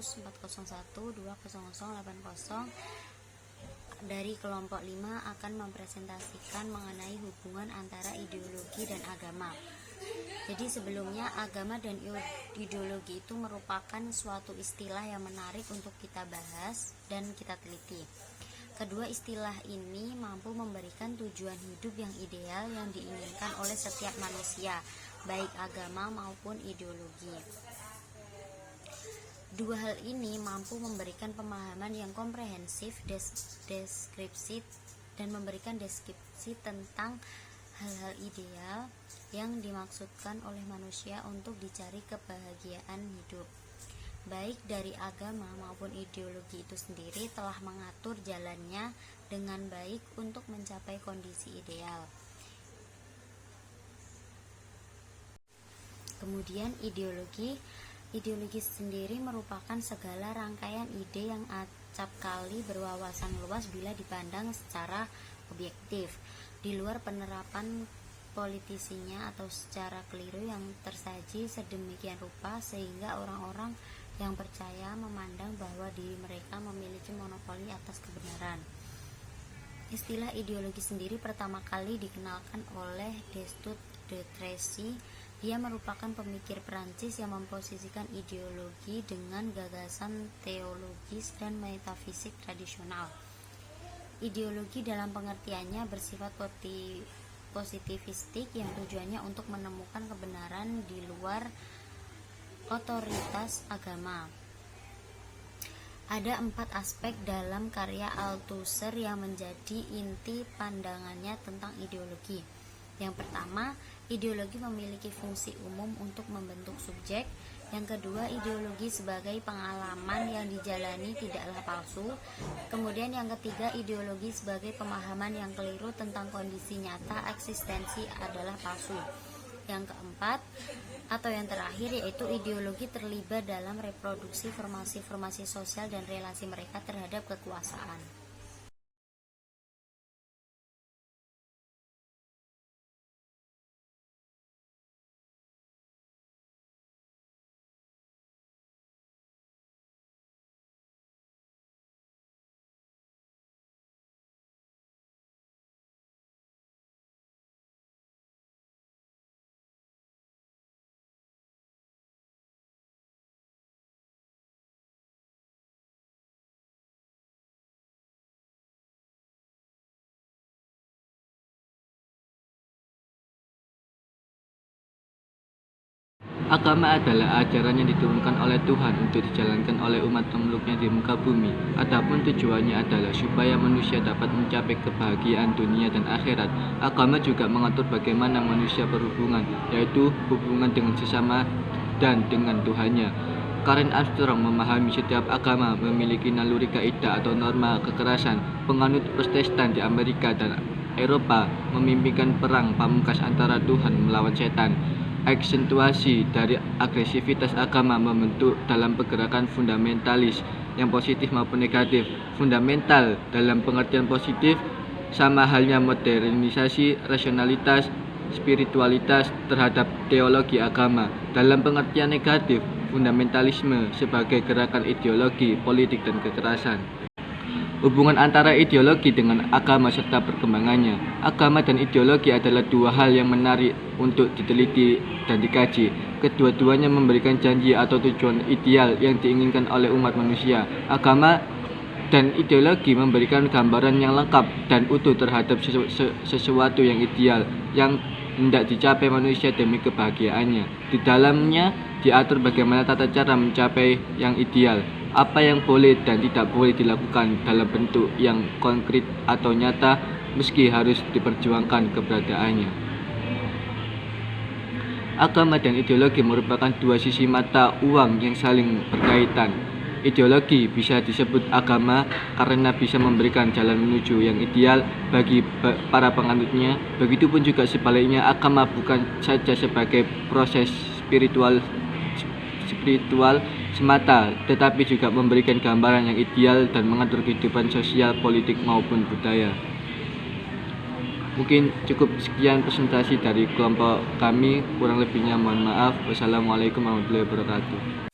kasus 4012080 dari kelompok 5 akan mempresentasikan mengenai hubungan antara ideologi dan agama. Jadi sebelumnya agama dan ideologi itu merupakan suatu istilah yang menarik untuk kita bahas dan kita teliti. Kedua istilah ini mampu memberikan tujuan hidup yang ideal yang diinginkan oleh setiap manusia, baik agama maupun ideologi. Dua hal ini mampu memberikan pemahaman yang komprehensif, deskripsi, dan memberikan deskripsi tentang hal-hal ideal yang dimaksudkan oleh manusia untuk dicari kebahagiaan hidup. Baik dari agama maupun ideologi itu sendiri telah mengatur jalannya dengan baik untuk mencapai kondisi ideal. Kemudian ideologi sendiri merupakan segala rangkaian ide yang acap kali berwawasan luas bila dipandang secara objektif, di luar penerapan politisinya atau secara keliru yang tersaji sedemikian rupa sehingga orang-orang yang percaya memandang bahwa diri mereka memiliki monopoli atas kebenaran. Istilah ideologi sendiri pertama kali dikenalkan oleh Destutt de Tracy. Dia merupakan pemikir Prancis yang memposisikan ideologi dengan gagasan teologis dan metafisik tradisional. Ideologi dalam pengertiannya bersifat positivistik yang tujuannya untuk menemukan kebenaran di luar otoritas agama. Ada 4 aspek dalam karya Althusser yang menjadi inti pandangannya tentang ideologi. Yang pertama, ideologi memiliki fungsi umum untuk membentuk subjek. Yang kedua, ideologi sebagai pengalaman yang dijalani tidaklah palsu. Kemudian yang ketiga, ideologi sebagai pemahaman yang keliru tentang kondisi nyata eksistensi adalah palsu. Yang keempat atau yang terakhir yaitu ideologi terlibat dalam reproduksi formasi-formasi sosial dan relasi mereka terhadap kekuasaan. Agama adalah ajaran yang diturunkan oleh Tuhan untuk dijalankan oleh umat makhluknya di muka bumi. Adapun tujuannya adalah supaya manusia dapat mencapai kebahagiaan dunia dan akhirat. Agama juga mengatur bagaimana manusia berhubungan, yaitu hubungan dengan sesama dan dengan Tuhannya. Karen Armstrong memahami setiap agama memiliki naluri kaidah atau norma kekerasan. Penganut Protestan di Amerika dan Eropa memimpikan perang pamungkas antara Tuhan melawan setan. Aksentuasi dari agresivitas agama membentuk dalam pergerakan fundamentalis yang positif maupun negatif. Fundamental dalam pengertian positif sama halnya modernisasi rasionalitas spiritualitas terhadap teologi agama. Dalam pengertian negatif, fundamentalisme sebagai gerakan ideologi, politik, dan kekerasan. Hubungan antara ideologi dengan agama serta perkembangannya. Agama dan ideologi adalah dua hal yang menarik untuk diteliti dan dikaji. Kedua-duanya memberikan janji atau tujuan ideal yang diinginkan oleh umat manusia. Agama dan ideologi memberikan gambaran yang lengkap dan utuh terhadap sesuatu yang ideal yang hendak dicapai manusia demi kebahagiaannya. Di dalamnya diatur bagaimana tata cara mencapai yang ideal, apa yang boleh dan tidak boleh dilakukan dalam bentuk yang konkret atau nyata, meski harus diperjuangkan keberadaannya. Agama dan ideologi merupakan dua sisi mata uang yang saling berkaitan. Ideologi bisa disebut agama karena bisa memberikan jalan menuju yang ideal bagi para penganutnya. Begitupun juga sebaliknya, agama bukan saja sebagai proses spiritual semata, tetapi juga memberikan gambaran yang ideal dan mengatur kehidupan sosial, politik maupun budaya. Mungkin cukup sekian presentasi dari kelompok kami, kurang lebihnya mohon maaf. Wassalamualaikum warahmatullahi wabarakatuh.